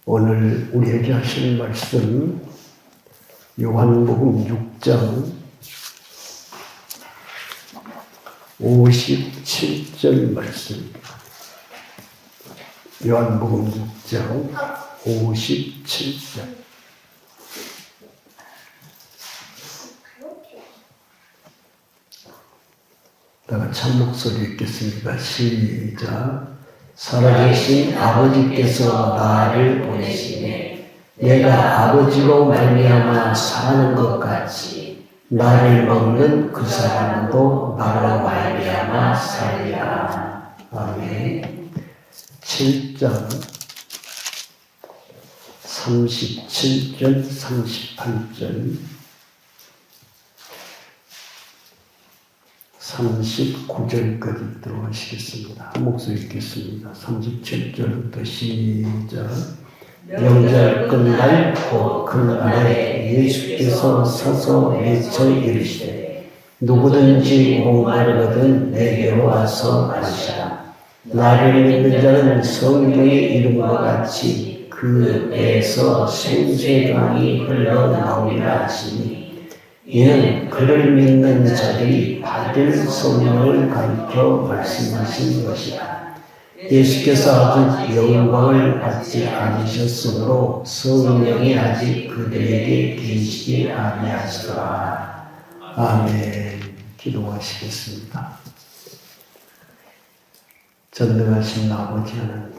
오늘 우리에게 하신 말씀 요한복음 6장 57절 말씀입니다. 요한복음 6장 57절. 다가 참 목소리 읽겠습니다. 시작. 살아계신 아버지께서 나를 보내시매 내가 아버지로 말미암아 사는 것 같이 나를 먹는 그 사람도 나로 말미암아 살리라. 아멘. 7장 37절 38절 39절까지 들어가시겠습니다. 한 목소리 읽겠습니다. 37절부터 시작. 명절 끝날 곧 그날에 예수께서 서서 외쳐 이르시되 누구든지 목마르거든 내게로 와서 마시라. 나를 믿는 자는 성경의 이름과 같이 그 배에서 생수강이 흘러나오리라 하시니 이는 그를 믿는 자들이 받을 성령을 가리켜 말씀하신 것이다. 예수께서 아직 영광을 받지 않으셨으므로 성령이 아직 그들에게 계시지 아니하시더라. 아멘. 기도하시겠습니다. 전능하신 아버지 하나님,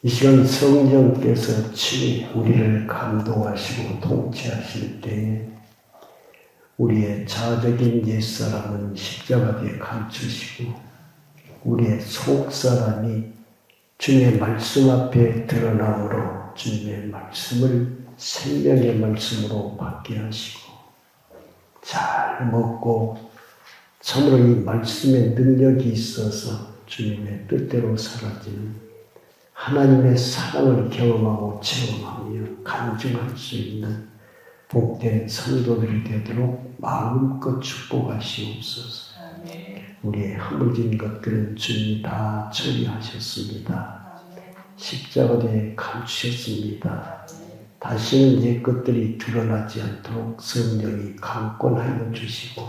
이 시간 성령께서 친히 우리를 감동하시고 통치하실 때에 우리의 자적인 옛사람은 십자가에 감추시고 우리의 속사람이 주님의 말씀 앞에 드러남으로 주님의 말씀을 생명의 말씀으로 받게 하시고 잘 먹고 참으로 이 말씀의 능력이 있어서 주님의 뜻대로 살아지는 하나님의 사랑을 경험하고 체험하며 간증할 수 있는 복된 성도들이 되도록 마음껏 축복하시옵소서. 우리의 허물진 것들은 주님이 다 처리하셨습니다. 십자가에 감추셨습니다. 다시는 옛 것들이 드러나지 않도록 성령이 강권하여 주시고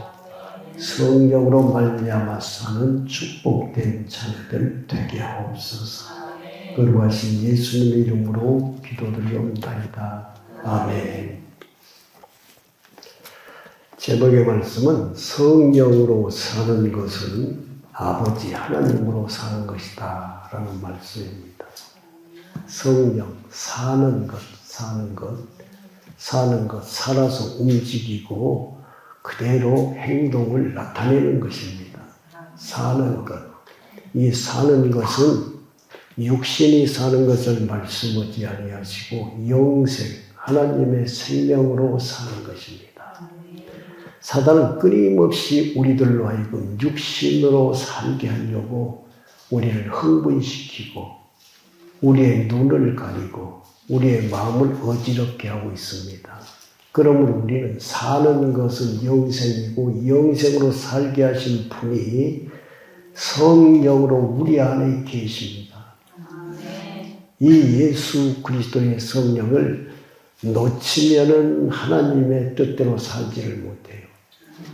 성령으로 말미암아 사는 축복된 자녀들 되게 하옵소서. 거룩하신 예수님의 이름으로 기도드리옵나이다. 아멘. 제목의 말씀은 성령으로 사는 것은 아버지 하나님으로 사는 것이다 라는 말씀입니다. 성령, 사는 것, 살아서 움직이고 그대로 행동을 나타내는 것입니다. 사는 것. 이 사는 것은 육신이 사는 것을 말씀하지 아니하시고 영생, 하나님의 생명으로 사는 것입니다. 사단은 끊임없이 우리들로 하여금 육신으로 살게 하려고 우리를 흥분시키고 우리의 눈을 가리고 우리의 마음을 어지럽게 하고 있습니다. 그러므로 우리는 사는 것은 영생이고 영생으로 살게 하신 분이 성령으로 우리 안에 계십니다. 이 예수 그리스도의 성령을 놓치면은 하나님의 뜻대로 살지를 못해요.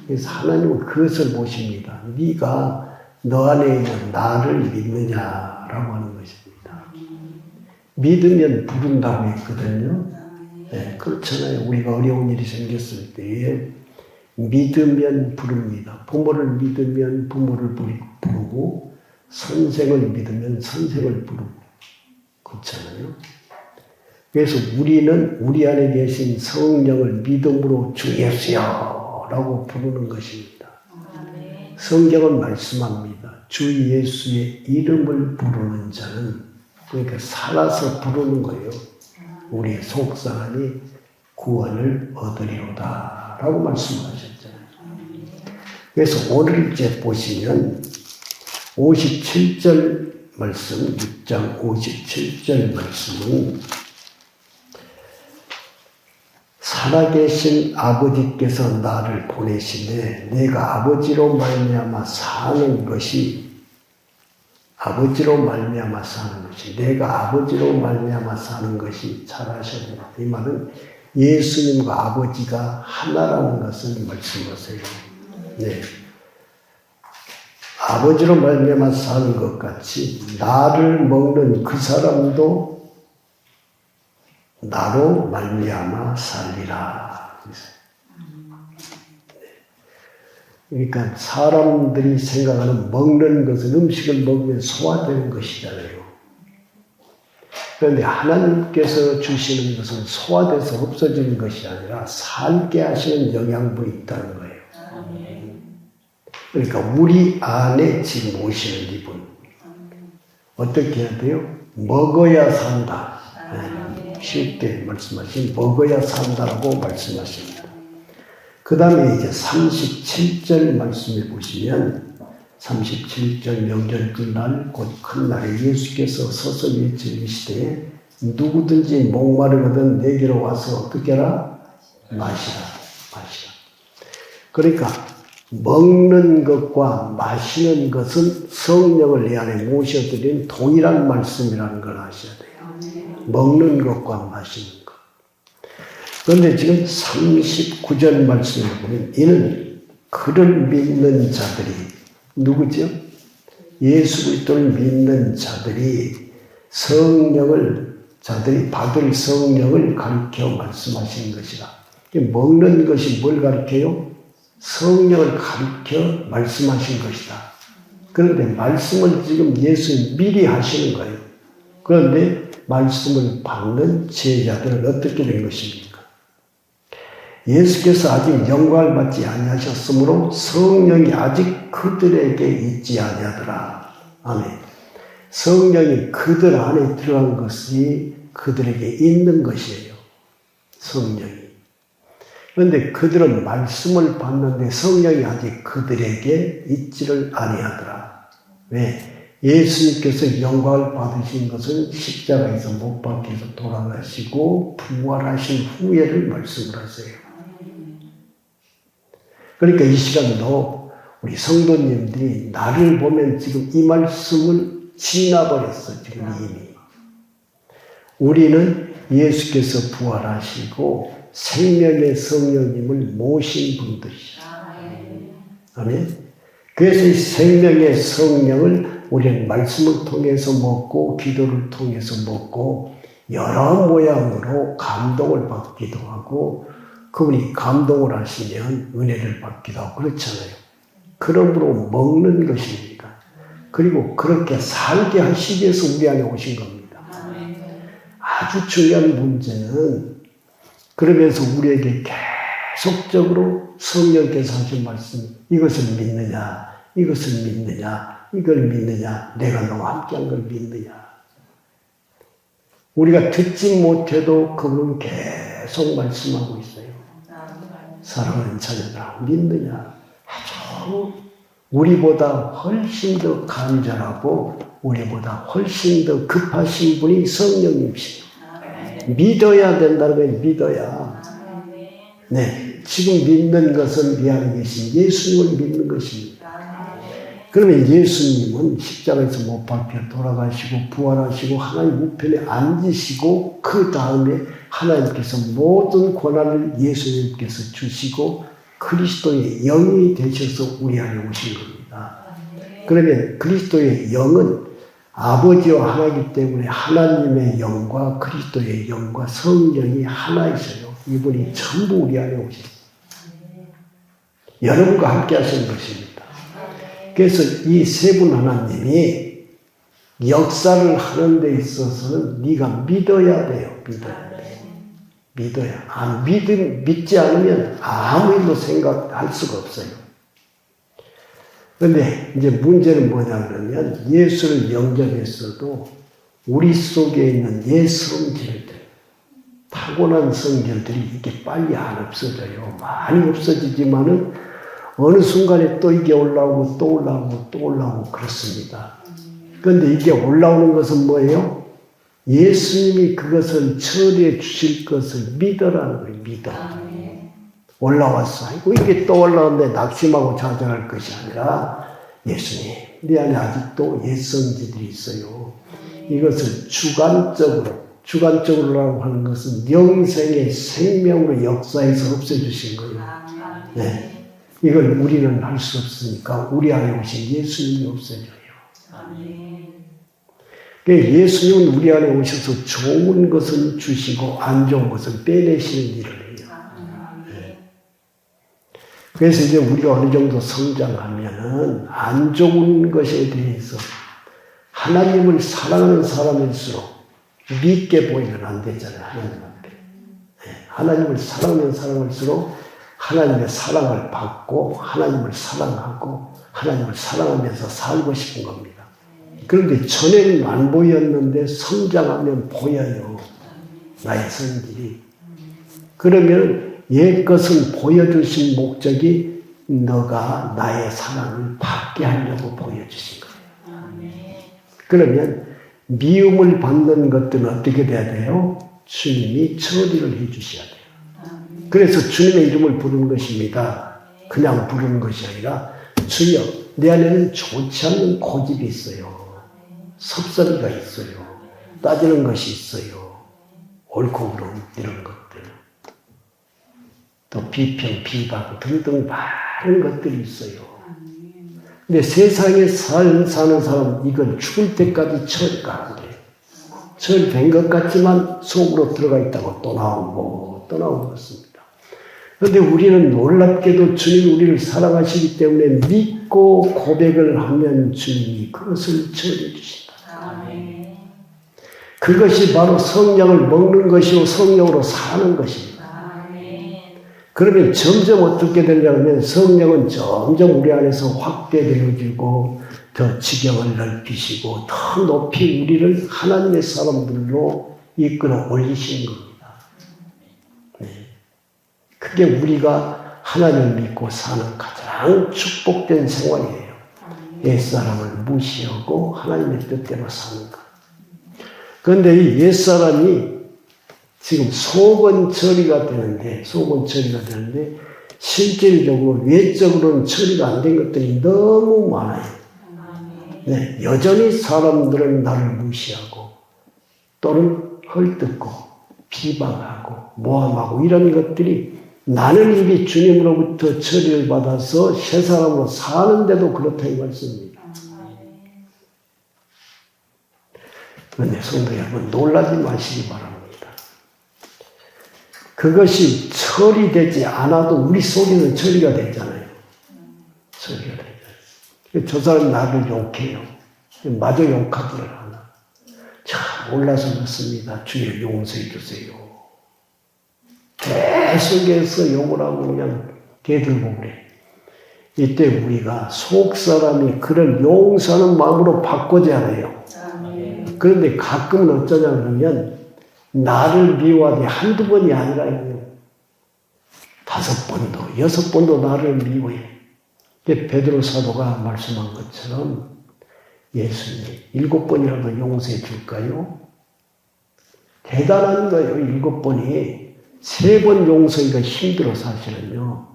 그래서 하나님은 그것을 보십니다. 네가 너 안에 있는 나를 믿느냐라고 하는 것입니다. 믿으면 부른다고 했거든요. 네, 그렇잖아요. 우리가 어려운 일이 생겼을 때에 믿으면 부릅니다. 부모를 믿으면 부모를 부르고 선생을 믿으면 선생을 부르고 그렇잖아요. 그래서 우리는 우리 안에 계신 성령을 믿음으로 주 예수여라고 부르는 것입니다. 성경은 말씀합니다. 주 예수의 이름을 부르는 자는 그러니까 살아서 부르는 거예요. 우리의 속사람이 구원을 얻으리로다 라고 말씀하셨잖아요. 그래서 오늘 이제 보시면 57절 말씀, 6장 57절 말씀은 살아계신 아버지께서 나를 보내시되 내가 아버지로 말미암아 사는 것이 아버지로 말미암아 사는 것이, 내가 아버지로 말미암아 사는 것이 잘하셨느냐. 이 말은 예수님과 아버지가 하나라는 것을 말씀하세요. 네. 아버지로 말미암아 사는 것 같이 나를 먹는 그 사람도 나로 말미암아 살리라. 그러니까 사람들이 생각하는 먹는 것은 음식을 먹으면 소화되는 것이잖아요. 그런데 하나님께서 주시는 것은 소화돼서 없어지는 것이 아니라 살게 하시는 영양분이 있다는 거예요. 그러니까 우리 안에 지금 오시는 이분 어떻게 해야 돼요? 먹어야 산다. 쉽게 말씀하신 먹어야 산다라고 말씀하십니다. 그 다음에 이제 37절 말씀해 보시면 37절 명절 끝날 곧 큰 날에 예수께서 서서 외치시되 누구든지 목마르거든 내게로 와서 어떻게 하라? 마시라. 그러니까 먹는 것과 마시는 것은 성령을 내 안에 모셔드린 동일한 말씀이라는 걸 아셔야 돼요. 먹는 것과 마시는 것. 그런데 지금 39절 말씀을 보면 이는 그를 믿는 자들이 누구죠? 예수 그리스도를 믿는 자들이 자들이 받을 성령을 가리켜 말씀하시는 것이라. 먹는 것이 뭘 가리켜요? 성령을 가리켜 말씀하신 것이다. 그런데 말씀을 지금 예수님 미리 하시는 거예요. 그런데 말씀을 받는 제자들은 어떻게 된 것입니까? 예수께서 아직 영광을 받지 아니하셨으므로 성령이 아직 그들에게 있지 아니하더라. 아멘. 성령이 그들 안에 들어간 것이 그들에게 있는 것이에요. 성령이. 그런데 그들은 말씀을 받는데 성령이 아직 그들에게 있지를 아니하더라. 왜? 예수님께서 영광을 받으신 것은 십자가에서 못 박혀서 돌아가시고 부활하신 후에를 말씀을 하세요. 그러니까 이 시간도 우리 성도님들이 나를 보면 지금 이 말씀을 지나버렸어, 지금 이미. 우리는 예수께서 부활하시고 생명의 성령님을 모신 분들이죠. 아멘. 그래서 이 생명의 성령을 우리는 말씀을 통해서 먹고 기도를 통해서 먹고 여러 모양으로 감동을 받기도 하고 그분이 감동을 하시면 은혜를 받기도 하고 그렇잖아요. 그러므로 먹는 것입니다. 그리고 그렇게 살게 하시기 위해서 우리 안에 오신 겁니다. 아주 중요한 문제는 그러면서 우리에게 계속적으로 성령께서 하신 말씀, 이것을 믿느냐, 이것을 믿느냐, 이걸 믿느냐, 내가 너와 함께한 걸 믿느냐. 우리가 듣지 못해도 그분은 계속 말씀하고 있어요. 사랑하는 자녀들아, 믿느냐. 아주 우리보다 훨씬 더 간절하고 우리보다 훨씬 더 급하신 분이 성령님이시죠. 믿어야 된다는 걸 믿어야. 네, 지금 믿는 것은 미 안에 계신 예수님을 믿는 것입니다. 그러면 예수님은 십자가에서 못 박혀 돌아가시고 부활하시고 하나님 우편에 앉으시고 그 다음에 하나님께서 모든 권한을 예수님께서 주시고 그리스도의 영이 되셔서 우리 안에 오신 겁니다. 그러면 그리스도의 영은 아버지와 하나이기 때문에 하나님의 영과 그리스도의 영과 성령이 하나이셔요. 이분이 전부 우리 안에 오십니다. 여러분과 함께 하시는 것입니다. 그래서 이 세 분 하나님이 역사를 하는 데 있어서는 네가 믿어야 돼요. 믿어야. 믿지 않으면 아무 일도 생각할 수가 없어요. 그런데 이제 문제는 뭐냐 그러면 예수를 영접했어도 우리 속에 있는 옛 성질들, 타고난 성질들이 이게 빨리 안 없어져요. 많이 없어지지만은 어느 순간에 또 이게 올라오고 또 올라오고 또 올라오고 그렇습니다. 그런데 이게 올라오는 것은 뭐예요? 예수님이 그것을 처리해 주실 것을 믿으라는 거예요. 믿어. 올라왔어. 아이고 이게 또 올라오는데 낙심하고 좌절할 것이 아니라 예수님 네 안에 아직도 옛 성질들이 있어요. 이것을 주관적으로라고 하는 것은 영생의 생명으로 역사에서 없애주신 거예요. 네. 이걸 우리는 할 수 없으니까 우리 안에 오신 예수님이 없애줘요. 예수님은 우리 안에 오셔서 좋은 것은 주시고 안 좋은 것은 빼내시는 일을 해요. 네. 그래서 이제 우리가 어느 정도 성장하면은 안 좋은 것에 대해서 하나님을 사랑하는 사람일수록 믿게 보이면 안 되잖아요. 하나님 앞에. 네. 하나님을 사랑하는 사람일수록 하나님의 사랑을 받고 하나님을 사랑하고 하나님을 사랑하면서 살고 싶은 겁니다. 그런데 전에는 안 보였는데 성장하면 보여요. 나의 성질이. 그러면 옛 것은 보여주신 목적이 너가 나의 사랑을 받게 하려고 보여주신 거예요. 그러면 미움을 받는 것들은 어떻게 돼야 돼요? 주님이 처리를 해 주셔야 돼요. 그래서 주님의 이름을 부르는 것입니다. 그냥 부르는 것이 아니라 주여 내 안에는 좋지 않는 고집이 있어요. 섭섭이가 있어요. 따지는 것이 있어요. 옳고 그름 이런 것들. 또 비평, 비방 등등 많은 것들이 있어요. 근데 세상에 사는 사람 이건 죽을 때까지 처리가 안 돼요. 처리된 것 같지만 속으로 들어가 있다고 또 나오고 그렇습니다. 그런데 우리는 놀랍게도 주님이 우리를 사랑하시기 때문에 믿고 고백을 하면 주님이 그것을 처리해 주신다. 그것이 바로 성령을 먹는 것이고 성령으로 사는 것입니다. 그러면 점점 어떻게 되냐면 성령은 점점 우리 안에서 확대되어지고 더 지경을 넓히시고 더 높이 우리를 하나님의 사람들로 이끌어 올리시는 겁니다. 네. 그게 우리가 하나님을 믿고 사는 가장 축복된 생활이에요. 옛사람을 무시하고 하나님의 뜻대로 사는 것. 그런데 이 옛사람이 지금 속은 처리가 되는데 실질적으로 외적으로는 처리가 안 된 것들이 너무 많아요. 네, 여전히 사람들은 나를 무시하고 또는 헐뜯고 비방하고 모함하고 이런 것들이 나는 이미 주님으로부터 처리를 받아서 새 사람으로 사는데도 그렇다 이 말씀입니다. 그런데 성도 여러분 놀라지 마시기 바랍니다. 그것이 처리되지 않아도 우리 속에는 처리가 되잖아요. 처리가 되잖아요. 저 사람이 나를 욕해요. 마저 욕하기를 하나. 참 몰라서 그렇습니다. 주여 용서해 주세요. 계속해서 욕을 하고 그냥 대들고 그래. 이때 우리가 속 사람이 그를 용서하는 마음으로 바꿔야 해요. 그런데 가끔은 어쩌냐 그러면 나를 미워하되 한두 번이 아니라 5번도 6번도 나를 미워해. 베드로 사도가 말씀한 것처럼 예수님 7번이라도 용서해 줄까요? 대단한 거예요. 7번이 3번 용서하기가 힘들어 사실은요.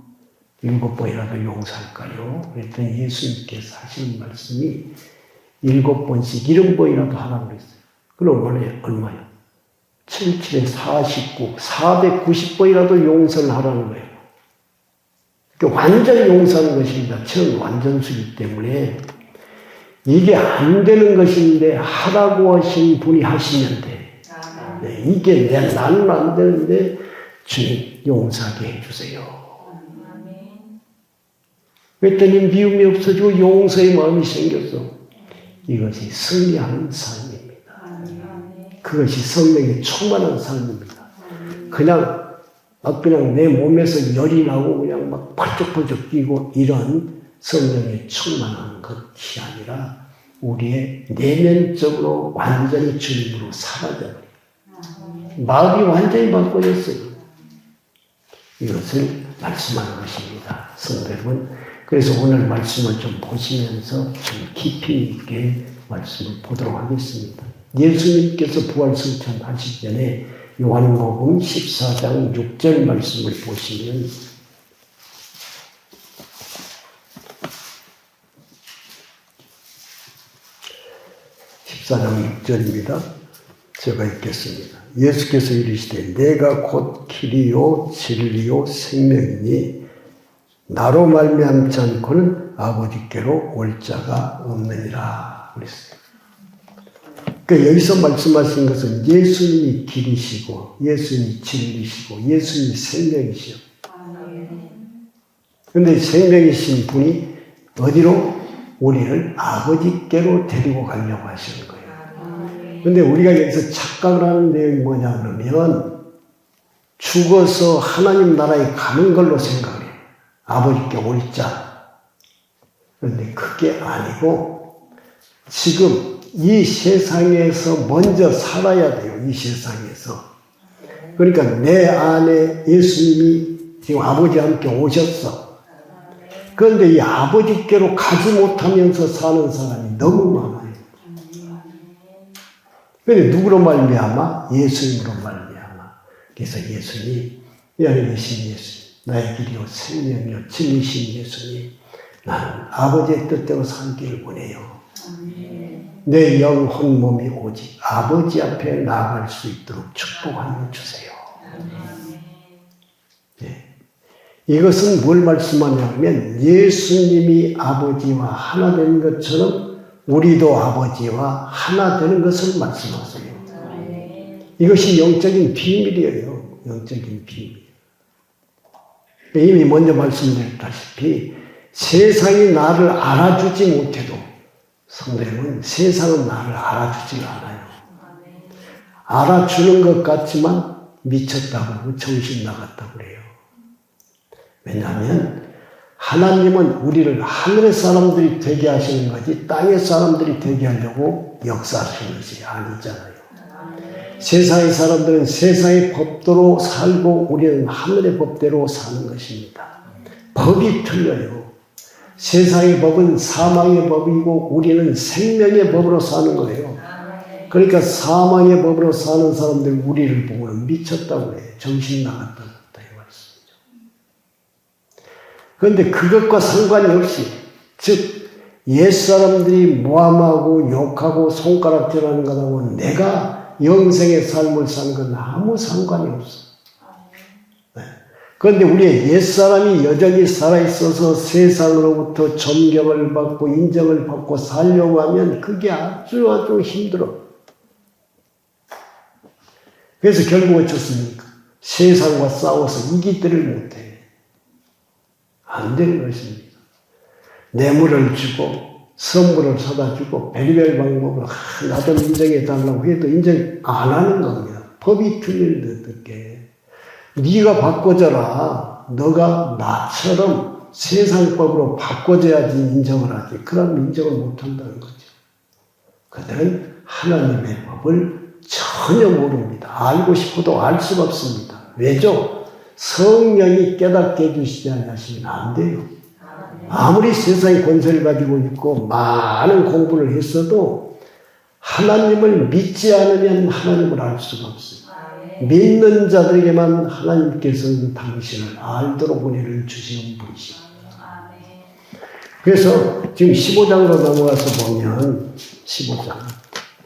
7번이라도 용서할까요? 그랬더니 예수님께서 하시는 말씀이 7번씩 70번이라도 하라고 그랬어요. 그럼 얼마요? 77에 49, 490번이라도 용서를 하라는 거예요. 그러니까 완전히 용서하는 것입니다. 완전수이기 때문에 이게 안 되는 것인데 하라고 하신 분이 하시면 돼. 네, 이게 나는 안 되는데 주님 용서하게 해주세요. 그랬더니 미움이 없어지고 용서의 마음이 생겼어. 이것이 승리하는 삶입니다. 그것이 성령이 충만한 삶입니다. 그냥 내 몸에서 열이 나고 그냥 막 펄쩍펄쩍 뛰고 이런 성령이 충만한 것이 아니라 우리의 내면적으로 완전히 주님으로 사라져버려요. 마음이 완전히 바꿔졌어요. 이것을 말씀하는 것입니다. 성도 여러분, 그래서 오늘 말씀을 좀 보시면서 좀 깊이 있게 말씀을 보도록 하겠습니다. 예수님께서 부활승천하시기 전에 요한복음 14장 6절 말씀을 보시면 14장 6절입니다. 제가 읽겠습니다. 예수께서 이르시되 내가 곧 길이요 진리요 생명이니 나로 말미암지 않고는 아버지께로 올 자가 없느니라 그랬어요. 그러니까 여기서 말씀하신 것은 예수님이 길이시고 예수님이 진리시고 예수님이 생명이시오. 그런데 생명이신 분이 어디로? 우리를 아버지께로 데리고 가려고 하시는 거예요. 그런데 우리가 여기서 착각을 하는 내용이 뭐냐 그러면 죽어서 하나님 나라에 가는 걸로 생각을 해요. 아버지께 올 자. 그런데 그게 아니고 지금 이 세상에서 먼저 살아야 돼요. 이 세상에서. 그러니까 내 안에 예수님이 지금 아버지와 함께 오셨어. 그런데 이 아버지께로 가지 못하면서 사는 사람이 너무 많아요. 그런데 누구로 말미암아? 예수님으로 말미암아. 그래서 예수님, 여기 계신 예수님, 나의 길이요 생명이요 진리신 예수님, 나는 아버지의 뜻대로 살기를 원해요. 내 영혼 몸이 오직 아버지 앞에 나아갈 수 있도록 축복하여 주세요. 네. 이것은 뭘 말씀하냐면 예수님이 아버지와 하나 된 것처럼 우리도 아버지와 하나 되는 것을 말씀하세요. 이것이 영적인 비밀이에요. 영적인 비밀. 이미 먼저 말씀드렸다시피 세상이 나를 알아주지 못해도 성도님은 세상은 나를 알아주지 않아요. 알아주는 것 같지만 미쳤다고 정신 나갔다고 그래요. 왜냐하면 하나님은 우리를 하늘의 사람들이 되게 하시는 거지 땅의 사람들이 되게 하려고 역사하시는 것이 아니잖아요. 세상의 사람들은 세상의 법대로 살고 우리는 하늘의 법대로 사는 것입니다. 법이 틀려요. 세상의 법은 사망의 법이고 우리는 생명의 법으로 사는 거예요. 그러니까 사망의 법으로 사는 사람들 우리를 보고는 미쳤다고 해요. 정신 나갔다고 했다 이 말씀이죠. 그런데 그것과 상관이 없이 즉 옛사람들이 모함하고 욕하고 손가락질하는 것하고 내가 영생의 삶을 사는 건 아무 상관이 없어. 그런데 우리의 옛사람이 여전히 살아있어서 세상으로부터 존경을 받고 인정을 받고 살려고 하면 그게 아주 힘들어. 그래서 결국 어쩌습니까? 세상과 싸워서 이기지를 못해. 안 되는 것입니다. 뇌물을 주고 선물을 사다 주고 별별 방법으로 나도 인정해달라고 해도 인정 안 하는 겁니다. 법이 틀린 듯 어떻게. 네가 바꿔줘라. 너가 나처럼 세상법으로 바꿔줘야지 인정을 하지. 그럼 인정을 못한다는 거죠. 그들은 하나님의 법을 전혀 모릅니다. 알고 싶어도 알 수가 없습니다. 왜죠? 성령이 깨닫게 해주시지 않으시면 안 돼요. 아무리 세상의 권세를 가지고 있고 많은 공부를 했어도 하나님을 믿지 않으면 하나님을 알 수가 없어요. 믿는 자들에게만 하나님께서는 당신을 알도록 은혜를 주시는 분이십니다. 그래서 지금 15장으로 넘어가서 보면 15장,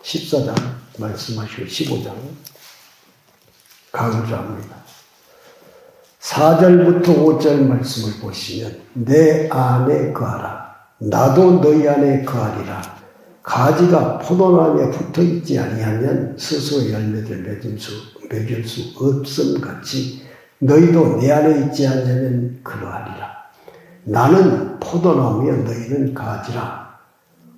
14장 말씀하시고 15장 강조합니다. 4절부터 5절 말씀을 보시면 내 안에 거하라. 나도 너희 안에 거하리라. 가지가 포도나무에 붙어있지 아니하면 스스로 열매를 맺을 수 없음 같이 너희도 내 안에 있지 않으면 그러하리라. 나는 포도나무여 너희는 가지라.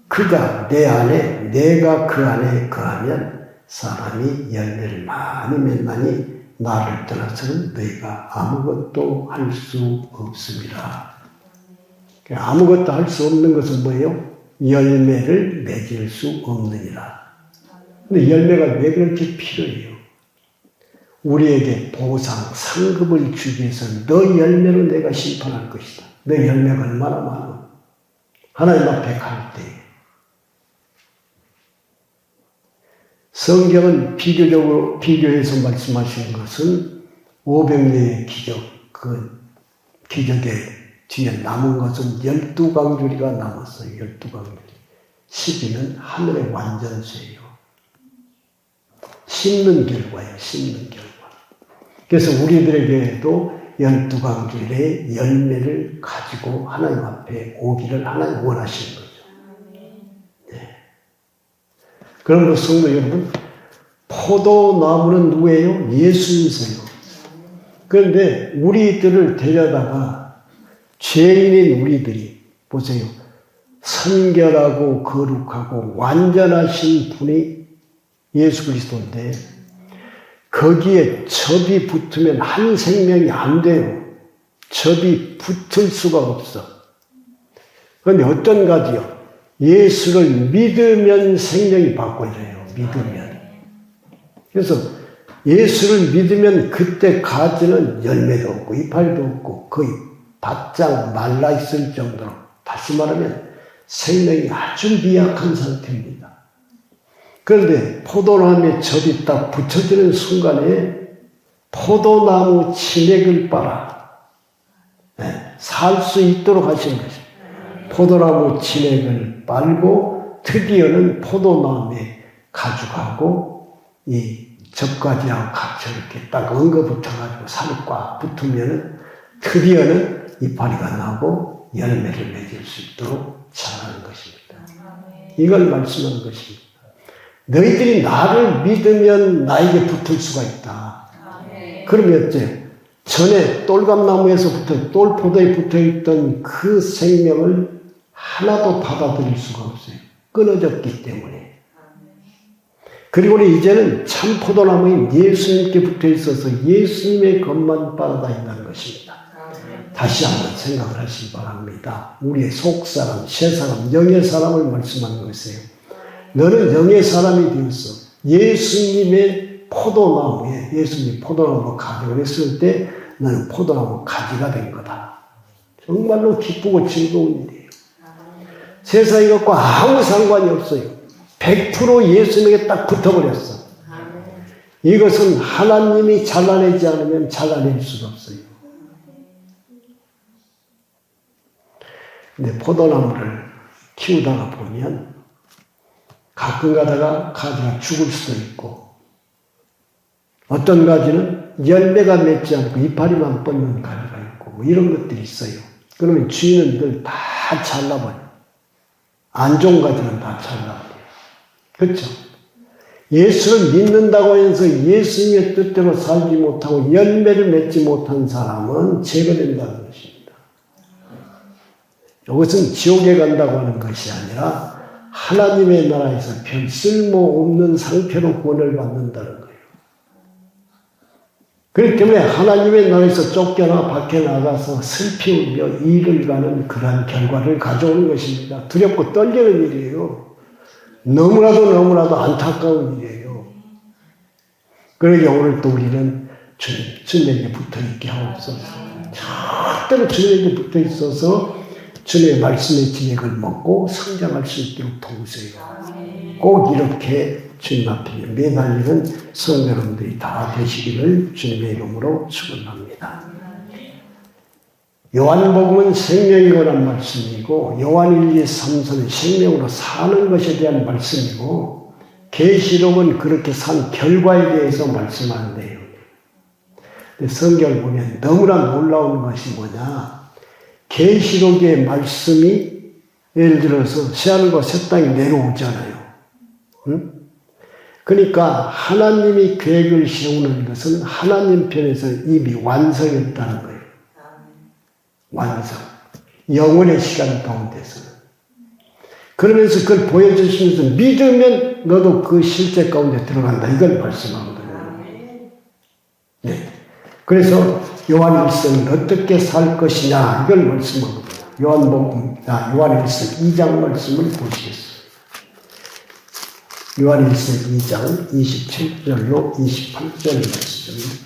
그가 내 안에 내가 그 안에 거하면 사람이 열매를 많이 맺나니 나를 떠나서는 너희가 아무것도 할 수 없습니다. 아무것도 할 수 없는 것은 뭐예요? 열매를 맺을 수 없느니라. 근데 열매가 왜 그렇게 필요해요? 우리에게 보상, 상급을 주기 위해서 너 열매로 내가 심판할 것이다. 너 열매가 얼마나 많아? 하나님 앞에 갈 때. 성경은 비교해서 말씀하시는 것은 500년의 기적, 그 기적의 뒤에 남은 것은 12강줄이가 남았어요. 12강줄이. 12는 하늘의 완전수예요. 심는 결과예요. 심는 결과. 그래서 우리들에게도 12강길의 열매를 가지고 하나님 앞에 오기를 하나님 원하시는 거죠. 네. 그러므로 성도 여러분, 포도나무는 누구예요? 예수님이세요. 그런데 우리들을 데려다가 죄인인 우리들이 보세요. 선결하고 거룩하고 완전하신 분이 예수 그리스도인데 거기에 접이 붙으면 한 생명이 안 돼요. 접이 붙을 수가 없어. 그런데 어떤 가지요? 예수를 믿으면 생명이 바꿔져요. 믿으면. 그래서 예수를 믿으면 그때 가지는 열매도 없고 이파리도 없고 거의 바짝 말라있을 정도로, 다시 말하면 생명이 아주 미약한 상태입니다. 그런데 포도나무에 접이 딱 붙여지는 순간에 포도나무 진액을 빨아 살 수 있도록 하신 것입니다. 포도나무 진액을 빨고 드디어는 포도나무에 가죽하고 이 접가지하고 같이 이렇게 딱 엉겨붙어가지고 살이 꽉 붙으면 드디어는 이파리가 나고 열매를 맺을 수 있도록 자라는 것입니다. 이걸 말씀하는 것입니다. 너희들이 나를 믿으면 나에게 붙을 수가 있다. 그러면 어째요? 전에 똘감나무에서부터 똘포도에 붙어있던 그 생명을 하나도 받아들일 수가 없어요. 끊어졌기 때문에. 그리고 이제는 참 포도나무인 예수님께 붙어 있어서 예수님의 것만 따라다닌다는 것입니다. 다시 한번 생각을 하시기 바랍니다. 우리의 속사람, 새사람, 영의 사람을 말씀하는 것이에요. 너는 영의 사람이 되었어. 예수님의 포도나무에, 예수님이 포도나무로 가져을 했을 때 너는 포도나무 가지가 된 거다. 정말로 기쁘고 즐거운 일이에요. 세상에 것과 아무 상관이 없어요. 100% 예수님에게 딱 붙어버렸어. 이것은 하나님이 잘라내지 않으면 잘라낼 수가 없어요. 근데 포도나무를 키우다가 보면 가끔 가다가 가지가 죽을 수도 있고 어떤 가지는 열매가 맺지 않고 이파리만 뻗는 가지가 있고 뭐 이런 것들이 있어요. 그러면 주인은 늘 다 잘라버려요. 안 좋은 가지는 다 잘라버려요. 그렇죠? 예수를 믿는다고 해서 예수님의 뜻대로 살지 못하고 열매를 맺지 못한 사람은 제거된다는 것입니다. 이것은 지옥에 간다고 하는 것이 아니라 하나님의 나라에서 별 쓸모없는 상태로 구원을 받는다는 거예요. 그렇기 때문에 하나님의 나라에서 쫓겨나 밖에 나가서 슬피 울며 이를 가는 그러한 결과를 가져오는 것입니다. 두렵고 떨리는 일이에요. 너무나도 안타까운 일이에요. 그러니 오늘 또 우리는 주님에게 붙어있게 하옵소서. 절대로 주님에게 붙어있어서 주님의 말씀의 진액을 먹고 성장할 수 있도록 도우세요. 꼭 이렇게 주님 앞에 매달리는 성도 여러분들이 다 되시기를 주님의 이름으로 축원합니다. 요한복음은 생명이 관한 말씀이고 요한 1, 2, 3, 4는 생명으로 사는 것에 대한 말씀이고 계시록은 그렇게 산 결과에 대해서 말씀하는데요. 성경을 보면 너무나 놀라운 것이 뭐냐? 계시록의 말씀이 예를 들어서 새하늘과 새 땅이 내려오잖아요. 응? 그러니까 하나님이 계획을 세우는 것은 하나님 편에서 이미 완성했다는 거예요. 완성. 영원의 시간 가운데서는. 그러면서 그걸 보여주시면서 믿으면 너도 그 실제 가운데 들어간다. 이걸 말씀하거든요. 네. 그래서 요한 1서는 어떻게 살 것이냐 이걸 말씀하거든요. 요한 1서 2장 말씀을 보시겠습니다. 요한 1서 2장 27절로 28절 말씀.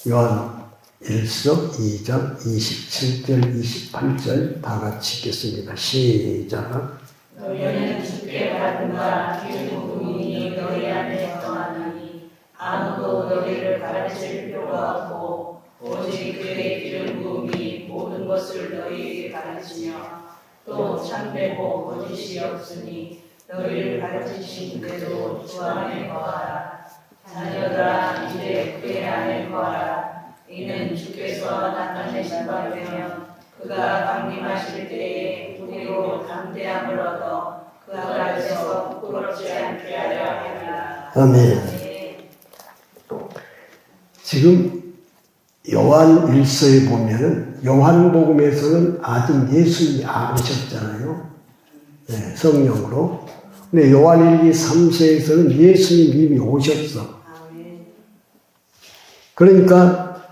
요한 1서 2장 27절 28절 다 같이 읽겠습니다. 시작. 너희는 주께 받은 바 기쁨이 너희 안에 거하나니 아무도 너희를 가르칠 필요가 없고 오직 그의 기름 부음이 모든 것을 너희에게 가르치며 또 참되고 거짓이 없으니 너희를 가르치신 대로 주 안에 거하라. 자녀들아 이제 그의 안에 거하라. 이는 주께서 나타내신 바 되며 그가 강림하실 때에 우리로 담대함을 얻어 그 앞에서 부끄럽지 않게 하려 함이라. 아멘. 지금 요한 1서에 보면은 요한복음에서는 아직 예수님이 안 오셨잖아요. 네, 성령으로. 근데 요한 1, 2, 3서에서는 예수님 이미 오셨어. 그러니까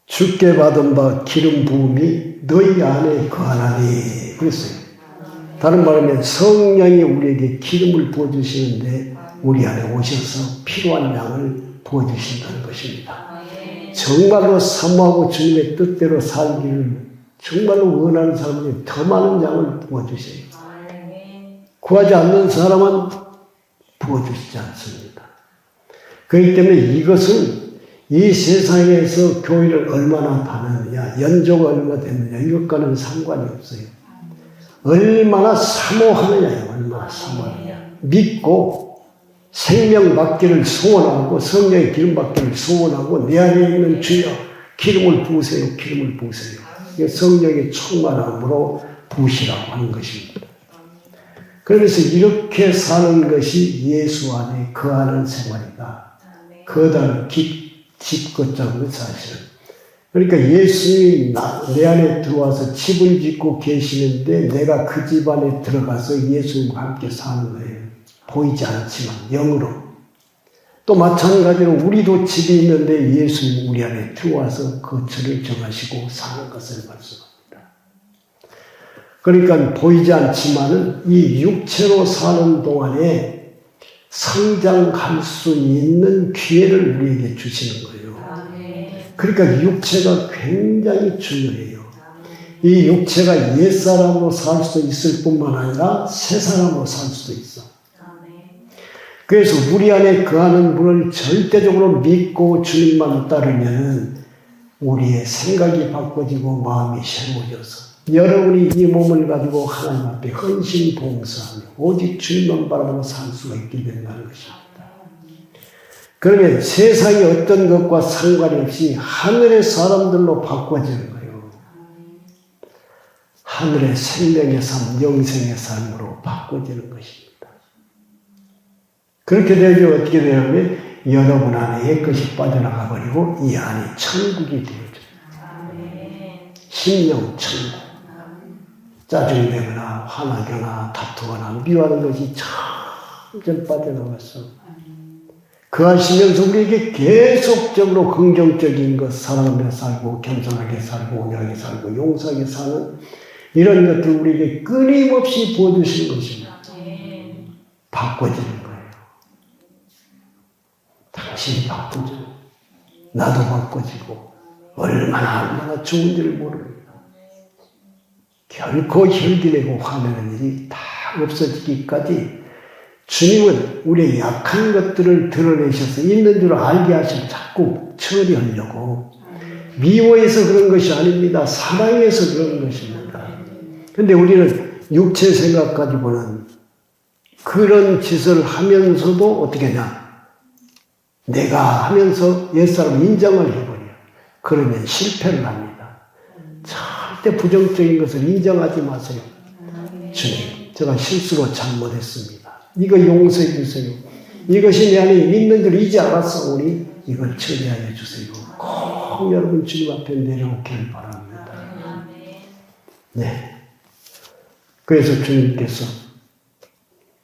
주께 받은 바 기름 부음이 너희 안에 거하나니 그랬어요. 다른 말하면 성령이 우리에게 기름을 부어주시는데 우리 안에 오셔서 필요한 양을 부어주신다는 것입니다. 정말로 사모하고 주님의 뜻대로 살기를 정말로 원하는 사람에게 더 많은 양을 부어주세요. 구하지 않는 사람은 부어주시지 않습니다. 그렇기 때문에 이것은 이 세상에서 교회를 얼마나 다녔느냐, 연조가 얼마 됐느냐 이것과는 상관이 없어요. 얼마나 사모하느냐요. 얼마나 사모하느냐. 믿고 생명 받기를 소원하고 성령의 기름 받기를 소원하고 내 안에 있는 주여 기름을 부으세요. 기름을 부으세요. 성령의 충만함으로 부으시라고 하는 것입니다. 그러면서 이렇게 사는 것이 예수 안에 거하는 생활이다. 거다는 집걷자고는 사실은. 그러니까 예수님이 내 안에 들어와서 집을 짓고 계시는데 내가 그 집 안에 들어가서 예수님과 함께 사는 거예요. 보이지 않지만 영으로. 또 마찬가지로 우리도 집이 있는데 예수님이 우리 안에 들어와서 거처를 정하시고 사는 것을 말씀합니다. 그러니까 보이지 않지만은 이 육체로 사는 동안에 성장할 수 있는 기회를 우리에게 주시는 거예요. 그러니까 육체가 굉장히 중요해요. 이 육체가 옛사람으로 살 수 있을 뿐만 아니라 새사람으로 살 수도 있어. 그래서 우리 안에 거하는 분을 절대적으로 믿고 주님만 따르면 우리의 생각이 바꿔지고 마음이 새로워져서 여러분이 이 몸을 가지고 하나님 앞에 헌신 봉사하며 오직 주님만 바라보고 살 수가 있게 된다는 것입니다. 그러면 세상이 어떤 것과 상관이 없이 하늘의 사람들로 바꿔지는 거예요. 하늘의 생명의 삶, 영생의 삶으로 바꿔지는 것입니다. 그렇게 되면 어떻게 되냐면 여러분 안에 것이 빠져나가 버리고 이 안이 천국이 되어져요. 심령 천국. 짜증내거나 화나거나 다투거나 미워하는 것이 점점 빠져나갔어. 그 하시면서 우리에게 계속적으로 긍정적인 것, 사랑하며 살고 겸손하게 살고 온유하게 살고 용서하게 사는 이런 것들 우리에게 끊임없이 보여주시는 것입니다. 바꿔지는 거예요. 당신이 바꾸죠. 나도 바꿔지고 얼마나 좋은지를 모릅니다. 결코 혈기내고 화내는 일이 다 없어지기까지 주님은 우리의 약한 것들을 드러내셔서 있는 줄 알게 하시고 자꾸 처리하려고 미워해서 그런 것이 아닙니다. 사랑해서 그런 것입니다. 그런데 우리는 육체 생각 가지고는 그런 짓을 하면서도 어떻게 하냐. 내가 하면서 옛사람 인정을 해버려요. 그러면 실패를 합니다. 절대 부정적인 것을 인정하지 마세요. 주님, 제가 실수로 잘못했습니다. 이거 용서해 주세요. 이것이 내 안에 있는 줄 이제 알았사오니 이걸 처리하여 주세요. 꼭 여러분 주님 앞에 내려오길 바랍니다. 네. 그래서 주님께서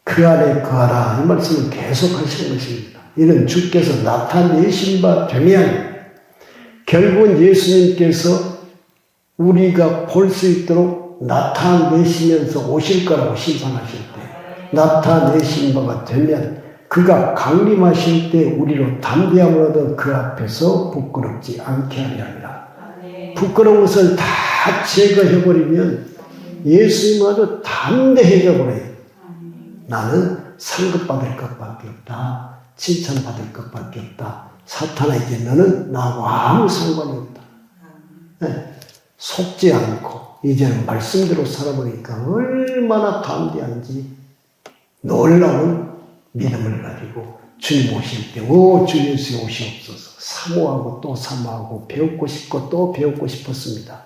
그 안에 거하라 이 말씀을 계속 하시는 것입니다. 이는 주께서 나타내신 바 되면 결국은 예수님께서 우리가 볼 수 있도록 나타내시면서 오실 거라고 심판하실 때 나타내신 바가 되면 그가 강림하실 때 우리로 담대함을 얻어 그 앞에서 부끄럽지 않게 하려 합니다. 부끄러운 것을 다 제거해버리면 예수님 아주 담대해져 버려요. 나는 상급받을 것밖에 없다. 칭찬받을 것밖에 없다. 사탄에게 너는 나하고 아무 상관이 없다. 네. 속지 않고 이제는 말씀대로 살아보니까 얼마나 담대한지 놀라운 믿음을 가지고 주님 오실 때 주 예수의 오시옵소서 사모하고 또 사모하고 배우고 싶고 또 배우고 싶었습니다.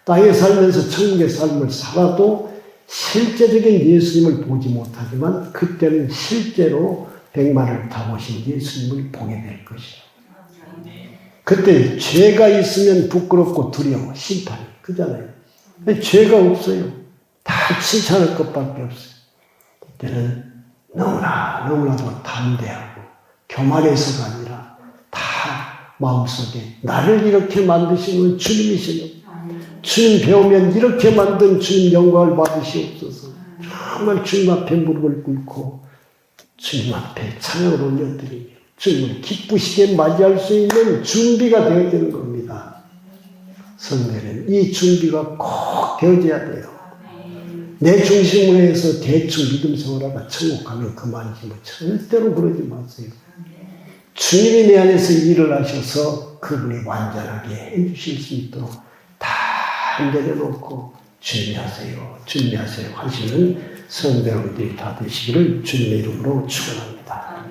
땅에 살면서 천국의 삶을 살아도 실제적인 예수님을 보지 못하지만 그때는 실제로 백마를 타보신 예수님을 보게 될 것이요. 그때 죄가 있으면 부끄럽고 두려워 심판이 그잖아요. 죄가 없어요. 다 칭찬할 것밖에 없어요. 그때는 너무나도 담대하고 교만해서가 아니라 다 마음속에 나를 이렇게 만드신 분 주님이시요. 주님 배우면 이렇게 만든 주님 영광을 받으시옵소서. 정말 주님 앞에 무릎을 꿇고 주님 앞에 찬양을 올려드리며 주님을 기쁘시게 맞이할 수 있는 준비가 되어지는 겁니다. 성도는 이 준비가 꼭 되어져야 돼요. 내 중심으로 해서 대충 믿음 생활하다 천국 가면 그만이지 뭐 절대로 그러지 마세요. 주님이 내 안에서 일을 하셔서 그분이 완전하게 해주실 수 있도록 다 내려놓고 준비하세요 하시는 성도 여러분들이 다 되시기를 주님의 이름으로 축원합니다.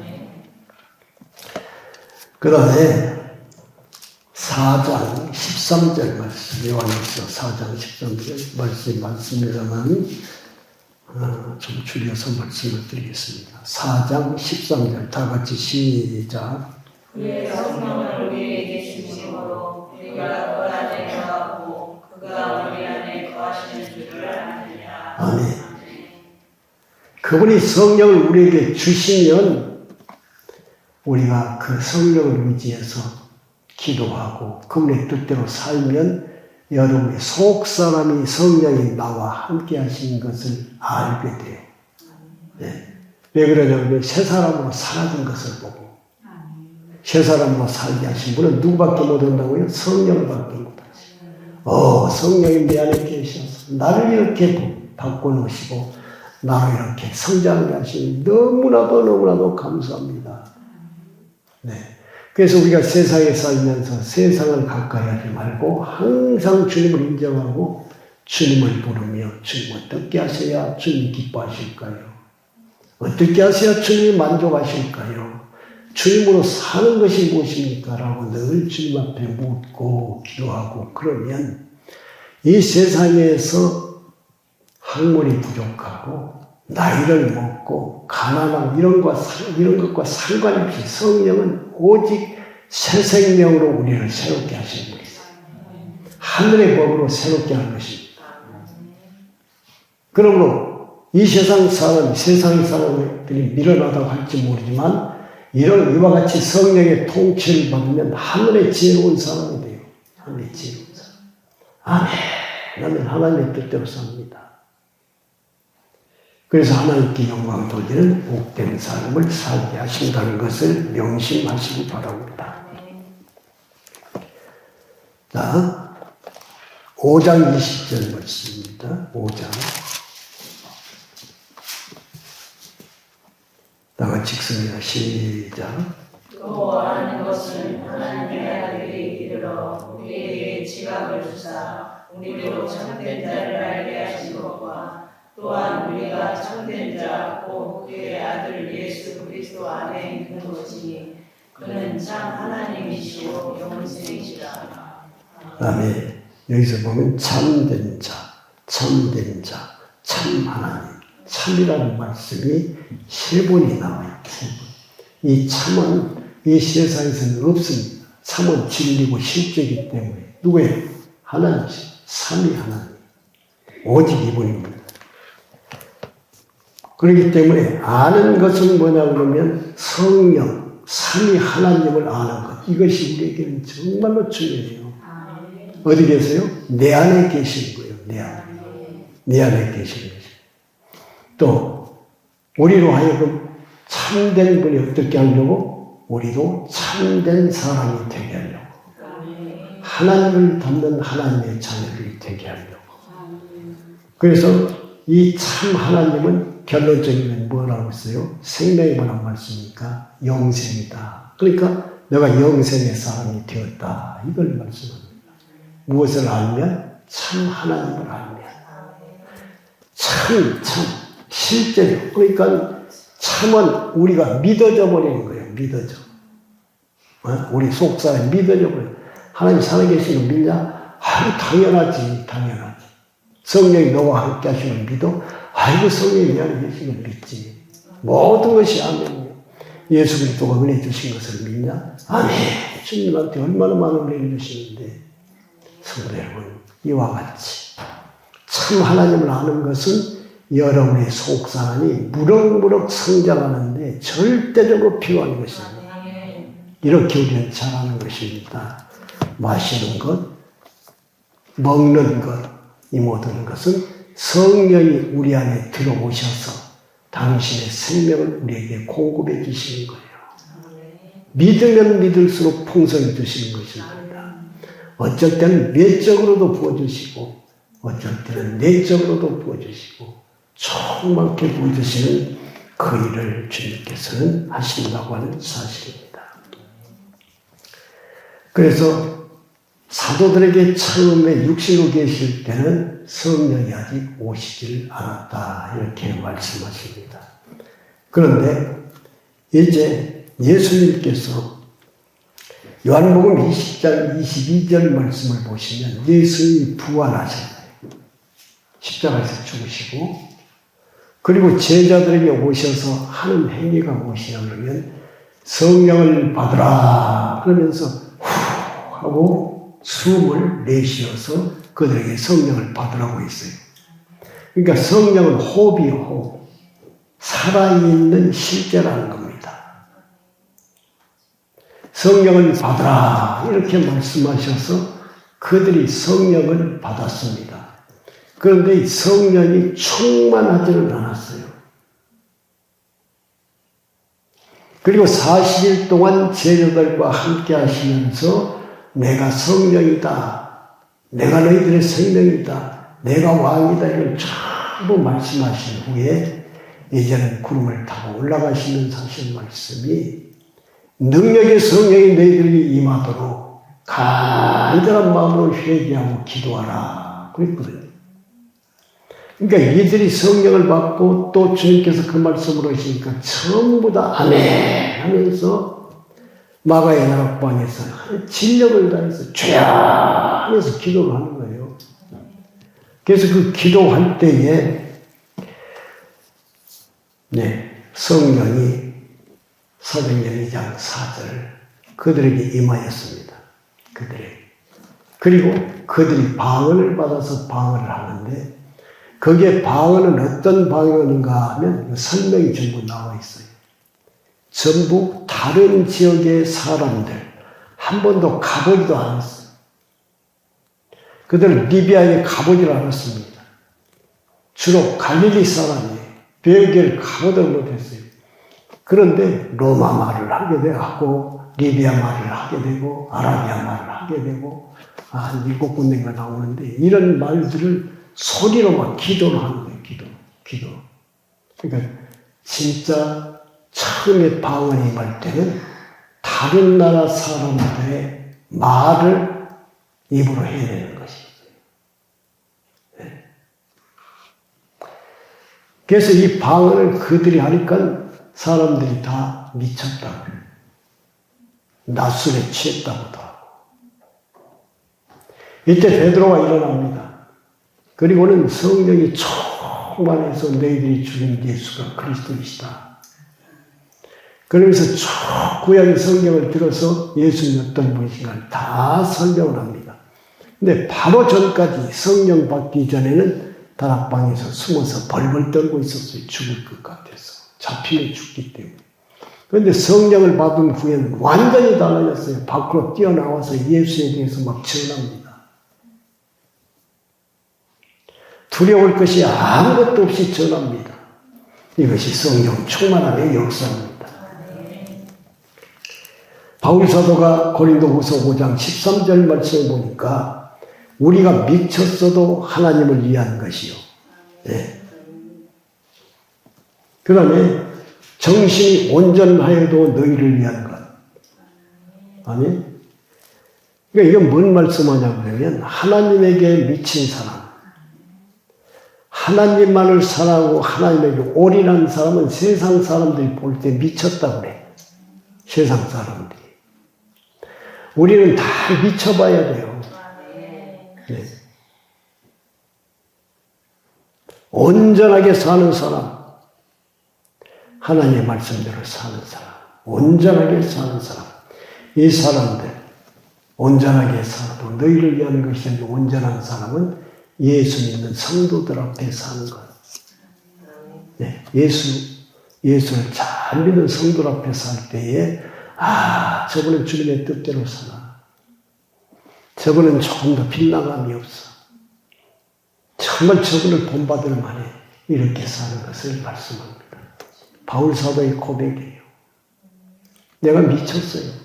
그 다음에 4장 13절 말씀, 요한일서 4장 13절 말씀이 많습니다만 좀 줄여서 말씀을 드리겠습니다. 4장 13절 다 같이 시작. 그의 성령을 우리에게 주심으로 우리가 그 안에 거하고 그가 우리 안에 거하시는 줄을 아느니라. 아멘. 그분이 성령을 우리에게 주시면 우리가 그 성령을 의지해서 기도하고 그분의 뜻대로 살면 여러분의 속사람이 성령이 나와 함께 하시는 것을 알게 돼요. 네. 왜 그러냐면 새 사람으로 사라진 것을 보고 새 사람으로 살게 하신 분은 누구밖에 못한다고요? 성령밖에 못하시고 성령이 내 안에 계셔서 나를 이렇게 바꿔놓으시고 나를 이렇게 성장하게 하시니 너무나도 감사합니다. 네. 그래서 우리가 세상에 살면서 세상을 가까이 하지 말고 항상 주님을 인정하고 주님을 부르며 주님 어떻게 하셔야 주님이 기뻐하실까요? 어떻게 하셔야 주님이 만족하실까요? 주님으로 사는 것이 무엇입니까? 라고 늘 주님 앞에 묻고 기도하고 그러면 이 세상에서 학문이 부족하고 나이를 먹고 가난하고 이런 것과 상관없이 성령은 오직 새 생명으로 우리를 새롭게 하시는 분이세요. 하늘의 법으로 새롭게 하는 것입니다. 그러므로 이 세상의 사람들이 밀어나다고 할지 모르지만 이와 같이 성령의 통치를 받으면 하늘의 지혜로운 사람이 돼요. 하늘의 지혜로운 사람. 아멘. 나는 하나님의 뜻대로 삽니다. 그래서 하나님께 영광을 돌리는 복된 삶을 살게 하신다는 것을 명심하시기 바랍니다. 자, 5장 20절 말씀입니다. 5장. 다 같이 읽습니다. 시작. 또 아는 것은 하나님의 아들이 이르러 우리에게 지각을 주사 우리로 참된 자를 알게 하신 것과 또한 우리가 참된 자 곧 그의 아들 예수 그리스도 안에 있는 것이니 그는 참 하나님이시오 영생이시라. 아멘. 여기서 보면 참된 자, 참 하나님, 참이라는 말씀이 3번이 나와요. 3번. 이 참은 이 세상에서는 없습니다. 참은 진리고 실제이기 때문에 누구예요? 하나님이시죠. 삼위 하나님. 오직 이분입니다. 그렇기 때문에 아는 것은 뭐냐 그러면 성령, 삼위 하나님을 아는 것. 이것이 우리에게는 정말로 중요해요. 어디 계세요? 내 안에 계신 거예요. 내 안에 계신 것이. 또 우리로 하여금 참된 분이 어떻게 하려고? 우리도 참된 사람이 되게 하려고. 하나님을 닮는 하나님의 자녀들이 되게 하려고. 그래서 이 참 하나님은 결론적인 뭐라고 했어요? 생명이 뭐라고 말씀입니까? 영생이다. 그러니까 내가 영생의 사람이 되었다. 이걸 말씀합니다. 무엇을 알면? 참 하나님을 알면. 참, 실제로. 그러니까 참은 우리가 믿어져 버리는 거예요. 믿어져. 우리 속사에 믿어져 버려요. 하나님 살아계시는 거 믿냐? 아유, 당연하지. 성령이 너와 함께 하시는 믿어? 아이고, 성령이 내 안에 계시는 걸 믿지. 모든 것이 아멘이에요. 예수 그리스도가 은혜 주신 것을 믿냐? 아멘. 주님한테 얼마나 많은 은혜를 주시는데. 성도 여러분, 이와 같이 참 하나님을 아는 것은 여러분의 속사 안이 무럭무럭 성장하는데 절대적으로 필요한 것입니다. 이렇게 우리는 잘하는 것입니다. 마시는 것, 먹는 것, 이 모든 것은 성령이 우리 안에 들어오셔서 당신의 생명을 우리에게 공급해 주시는 거예요. 믿으면 믿을수록 풍성해 주시는 것입니다. 어쩔 때는 외적으로도 부어주시고 어쩔 때는 내적으로도 부어주시고 충만케 부어주시는 그 일을 주님께서는 하신다고 하는 사실입니다. 그래서 사도들에게 처음에 육신으로 계실 때는 성령이 아직 오시질 않았다. 이렇게 말씀하십니다. 그런데 이제 예수님께서 요한복음 20장 22절 말씀을 보시면 예수님이 부활하셨어요. 십자가에서 죽으시고 그리고 제자들에게 오셔서 하는 행위가 무엇이냐 그러면 성령을 받으라 그러면서 후 하고 숨을 내쉬어서 그들에게 성령을 받으라고 했어요. 그러니까 성령은 호흡이요, 호흡. 살아있는 실제라는 겁니다. 성령을 받으라 이렇게 말씀하셔서 그들이 성령을 받았습니다. 그런데 이 성령이 충만하지는 않았어요. 그리고 40일 동안 제자들과 함께 하시면서 내가 성령이다. 내가 너희들의 생명이다. 내가 왕이다. 이걸 전부 말씀하신 후에 이제는 구름을 타고 올라가시면서 하신 말씀이 능력의 성령이 너희들에게 임하도록 간절한 마음으로 회개하고 기도하라. 그랬거든요. 그러니까 이들이 성령을 받고 또 주님께서 그 말씀으로 하시니까 전부 다 아멘 하면서 마가의 나락방에서 진력을 다해서 주야 하면서 기도를 하는 거예요. 그래서 그 기도할 때에 성령이 사도행전 2장 4절 그들에게 임하였습니다. 그리고 그들이 방언을 받아서 방언을 하는데 거기에 방언은 어떤 방언인가 하면 설명이 전부 나와 있어요. 전부 다른 지역의 사람들 한 번도 가보지도 않았어요. 그들은 리비아에 가보질 않았습니다. 주로 갈릴리 사람이에요. 배우기를 가보도 못했어요. 그런데 로마 말을 하게 하고 리비아 말을 하게 되고 아라비아 말을 하게 되고 한 7군데가 나오는데 이런 말들을 소리로 막 기도를 하는 거예요. 기도. 그러니까 진짜 처음에 방언이 임할 때는 다른 나라 사람들의 말을 입으로 해내는 것이에요. 그래서 이 방언을 그들이 하니까 사람들이 다 미쳤다고, 낮술에 취했다고도 하고. 이때 베드로가 일어납니다. 그리고는 성령이 충만해서 너희들이 죽인 예수가 그리스도이시다. 그러면서 쭉 구약의 성경을 들어서 예수님이 어떤 분이신가를 다 설명을 합니다. 근데 바로 전까지 성령 받기 전에는 다락방에서 숨어서 벌벌 떨고 있었어요. 죽을 것 같아서. 잡히면 죽기 때문에. 그런데 성령을 받은 후에는 완전히 달라졌어요. 밖으로 뛰어나와서 예수에 대해서 막 전합니다. 두려울 것이 아무것도 없이 전합니다. 이것이 성령 충만함의 역사입니다. 바울 사도가 고린도후서 5장 13절 말씀을 보니까 우리가 미쳤어도 하나님을 위한 것이요. 그 다음에 정신이 온전하여도 너희를 위한 것. 아멘. 그러니까 이건 뭔 말씀하냐면 하나님에게 미친 사람, 하나님만을 사랑하고 하나님에게 올인한 사람은 세상 사람들이 볼 때 미쳤다고 그래. 세상 사람들이. 우리는 다 미쳐봐야 돼요. 네. 온전하게 사는 사람, 하나님의 말씀대로 사는 사람, 온전하게 사는 사람, 이 사람들 온전하게 살아도 너희를 위한 것이 아니라 온전한 사람은 예수 믿는 성도들 앞에 사는 것. 네, 예수를 잘 믿는 성도들 앞에 살 때에 저분은 주님의 뜻대로 사나. 저분은 조금 더 빗나감이 없어. 정말 저분을 본받을 만해. 이렇게 사는 것을 말씀합니다. 바울 사도의 고백이에요. 내가 미쳤어요.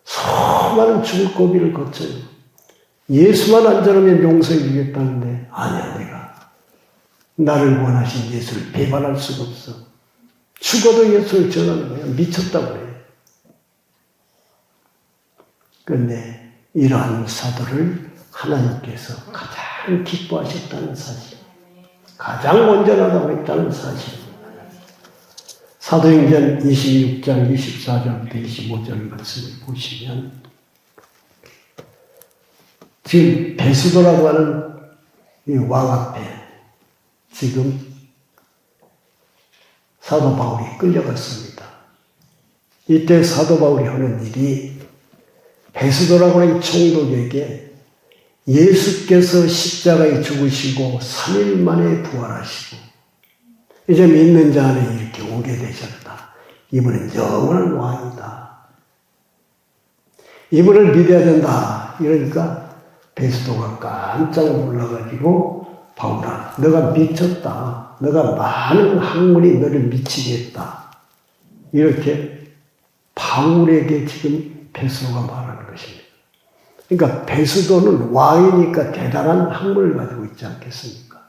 수많은 죽을 고비를 거쳐요. 예수만 안전하면 용서해 주겠다는데 아니야, 내가 나를 원하신 예수를 배반할 수가 없어. 죽어도 예수를 전하는 거야. 미쳤다고 그래. 그런데 이러한 사도를 하나님께서 가장 기뻐하셨다는 사실, 가장 온전하다고 했다는 사실. 사도행전 26장 24절부터 25절 말씀을 보시면 지금 베스도라고 하는 이 왕 앞에 지금 사도 바울이 끌려갔습니다. 이때 사도 바울이 하는 일이 베스도라고 하는 총독에게 예수께서 십자가에 죽으시고 3일 만에 부활하시고 이제 믿는 자 안에 이렇게 오게 되셨다. 이분은 영원한 왕이다. 이분을 믿어야 된다. 이러니까 베스도가 깜짝 놀라가지고 바울아, 너가 미쳤다. 너가 많은 학문이 너를 미치게 했다. 이렇게 바울에게 지금 베스도가 말하는 것입니다. 그러니까 베스도는 왕이니까 대단한 학문을 가지고 있지 않겠습니까?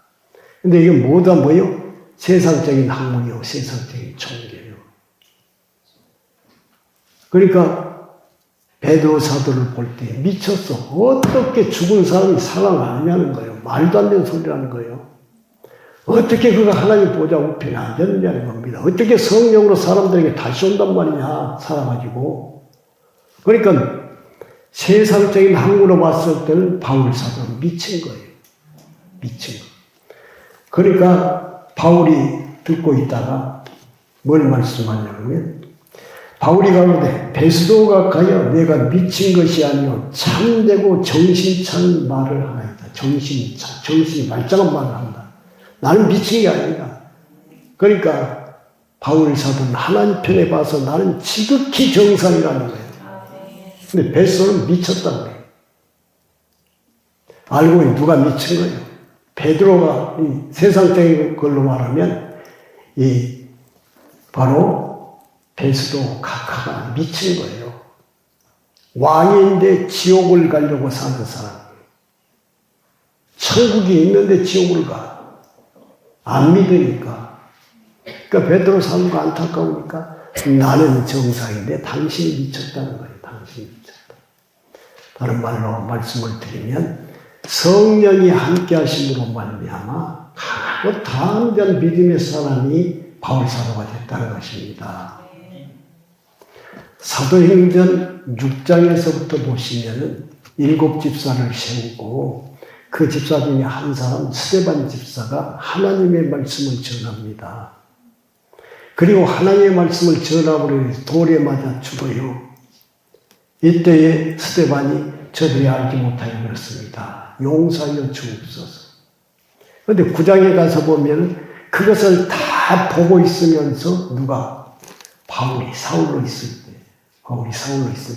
근데 이게 뭐다 뭐요? 세상적인 학문이요, 세상적인 총계요. 그러니까 베드로 사도를 볼 때 미쳤어. 어떻게 죽은 사람이 살아나느냐는 거예요. 말도 안 되는 소리라는 거예요. 어떻게 그가 하나님 보좌 우편에 앉았느냐는 겁니다. 어떻게 성령으로 사람들에게 다시 온단 말이냐, 살아가지고. 그러니까 세상적인 학문으로 봤을 때는 바울 사도는 미친 거예요. 미친 거. 그러니까 바울이 듣고 있다가 뭘 말씀하냐면 바울이 가로되 베스도가 가여 내가 미친 것이 아니요 참되고 정신 차린 말을 하나이다. 정신이 말짱한 말을 한다. 나는 미친 게 아니다. 그러니까 바울 사도는 하나님 편에 봐서 나는 지극히 정상이라는 거예요. 근데 베스도는 미쳤다고 그래요. 알고 보니 누가 미친 거예요. 베드로가 이 세상적인 걸로 말하면 바로 베스도 각하가 미친 거예요. 왕인데 지옥을 가려고 사는 사람. 천국이 있는데 지옥을 가. 안 믿으니까. 그러니까 베드로 사도가 안타까우니까 나는 정상인데 당신이 미쳤다는 거예요. 당신이 미쳤다. 다른 말로 말씀을 드리면 성령이 함께 하심으로 말미암아 강하고 담대한 믿음의 사람이 바울 사도가 됐다는 것입니다. 사도행전 6장에서부터 보시면은 7 집사를 세우고 그 집사 중에 한 사람 스데반 집사가 하나님의 말씀을 전합니다. 그리고 하나님의 말씀을 전함으로 해서 돌에 맞아 죽어요. 이때에 스데반이 저들이 알지 못하여 그렇습니다. 용서하여 주옵소서. 그런데 9장에 가서 보면 그것을 다 보고 있으면서 누가? 바울이 사울로 있을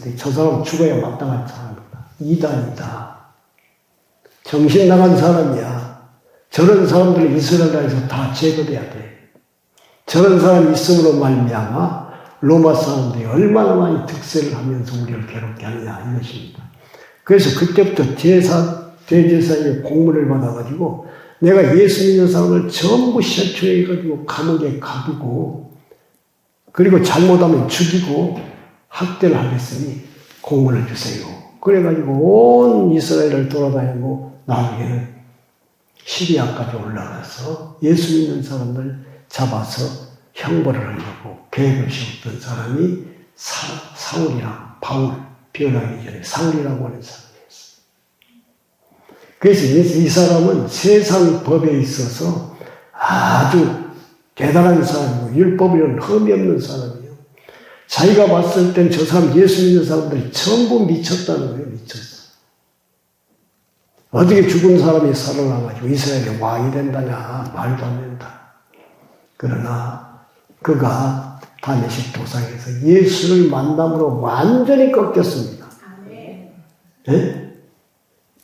때 저 사람 죽어야 마땅한 사람이다. 이단이다. 정신 나간 사람이야. 저런 사람들은 이스라엘에서 다 제거돼야 돼. 저런 사람이 있음으로 말미암아 로마 사람들이 얼마나 많이 득세를 하면서 우리를 괴롭게 하느냐 이것입니다. 그래서 그때부터 대제사의 공문을 받아가지고 내가 예수 믿는 사람을 전부 실추해가지고 감옥에 가두고 그리고 잘못하면 죽이고 학대를 하겠으니 공문을 주세요. 그래가지고 온 이스라엘을 돌아다니고 나중에는 시리아까지 올라가서 예수 믿는 사람들 잡아서 형벌을 하려고 계획을 세웠던 사람이 사울이랑 바울, 변하기 전에 사울이라고 하는 사람이었어요. 그래서 이 사람은 세상 법에 있어서 아주 대단한 사람이고 율법이란 흠이 없는 사람이에요. 자기가 봤을 땐 저 사람 예수 믿는 사람들이 전부 미쳤다는 거예요. 미쳤어. 어떻게 죽은 사람이 살아나가지고 이스라엘의 왕이 된다냐. 말도 안 된다. 그러나 그가 다메섹 도상에서 예수를 만남으로 완전히 꺾였습니다. 네?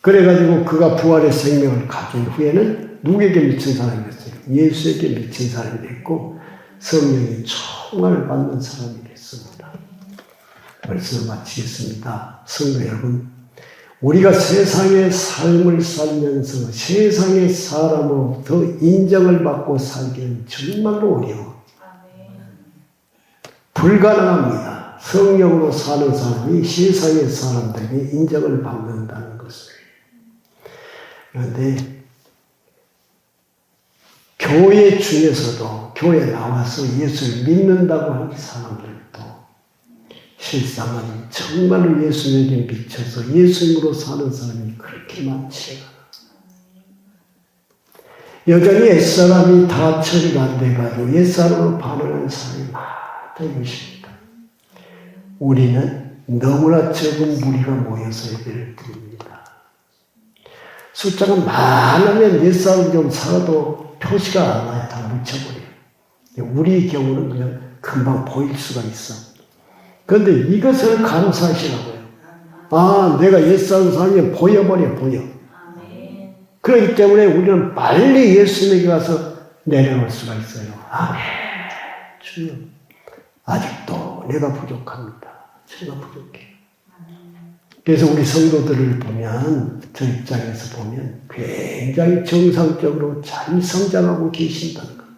그래가지고 그가 부활의 생명을 가진 후에는 누구에게 미친 사람이 됐어요? 예수에게 미친 사람이 됐고 성령의 총알을 받는 사람이 됐습니다. 말씀을 마치겠습니다. 성도 여러분, 우리가 세상의 삶을 살면서 세상의 사람으로부터 인정을 받고 살기는 정말로 어려워. 불가능합니다. 성령으로 사는 사람이 세상의 사람들에게 인정을 받는다는 것을. 그런데 교회 중에서도 교회에 나와서 예수를 믿는다고 하는 사람들도 실상은 정말로 예수에게 미쳐서 예수님으로 사는 사람이 그렇게 많지 않아. 여전히 옛사람이 다 처리가 안 돼가지고 옛사람으로 반응하는 사람이 많다 이것입니다. 우리는 너무나 적은 무리가 모여서 예배를 드립니다. 숫자가 많으면 옛사람 좀 살아도 표시가 안 나요. 다 묻혀버려요. 우리의 경우는 그냥 금방 보일 수가 있어. 그런데 이것을 감사하시라고요. 아, 내가 옛사람 사람이 보여. 그렇기 때문에 우리는 빨리 예수님에게 가서 내려올 수가 있어요. 아멘. 주여, 아직도 내가 부족합니다. 제가 부족해. 그래서 우리 성도들을 보면, 저 입장에서 보면 굉장히 정상적으로 잘 성장하고 계신다는 겁니다.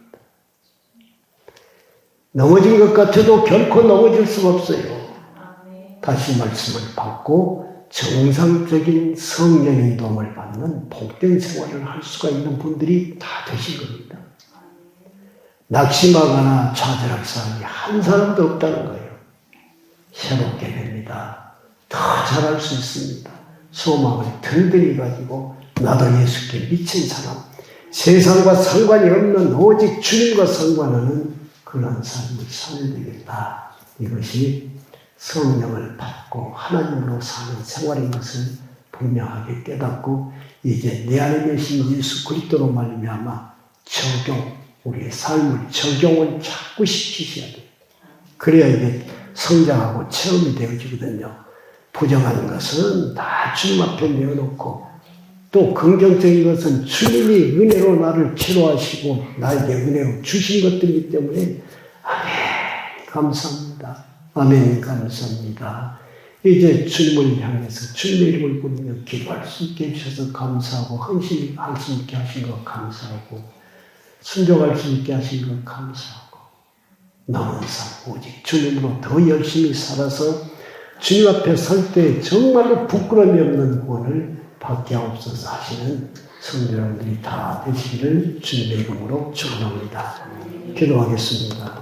넘어진 것 같아도 결코 넘어질 수가 없어요. 다시 말씀을 받고 정상적인 성령의 도움을 받는 복된 생활을 할 수가 있는 분들이 다 되신 겁니다. 낙심하거나 좌절할 사람이 한 사람도 없다는 거예요. 새롭게 됩니다. 더 잘할 수 있습니다. 소망을 든든히 가지고 나도 예수께 미친 사람, 세상과 상관이 없는 오직 주님과 상관하는 그런 삶을 살아야 되겠다. 이것이 성령을 받고 하나님으로 사는 생활인 것을 분명하게 깨닫고 이제 내 안에 계신 예수 그리스도로 말미암아 우리의 삶을 적용을 자꾸 시키셔야 돼요. 그래야 이게 성장하고 체험이 되어지거든요. 부정한 것은 다 주님 앞에 내어놓고 또 긍정적인 것은 주님이 은혜로 나를 치료하시고 나에게 은혜로 주신 것들이기 때문에 아멘 감사합니다. 아멘 감사합니다. 이제 주님을 향해서 주님의 이름을 부르며 기도할 수 있게 해주셔서 감사하고 헌신할 수 있게 하신 것 감사하고 순종할 수 있게 하신 것 감사하고 남은 삶 오직 주님으로 더 열심히 살아서 주님 앞에 설 때 정말로 부끄러움이 없는 구원을 받게 하옵소서 하시는 성도 여러분들이 다 되시기를 주님의 이름으로 축원합니다. 기도하겠습니다.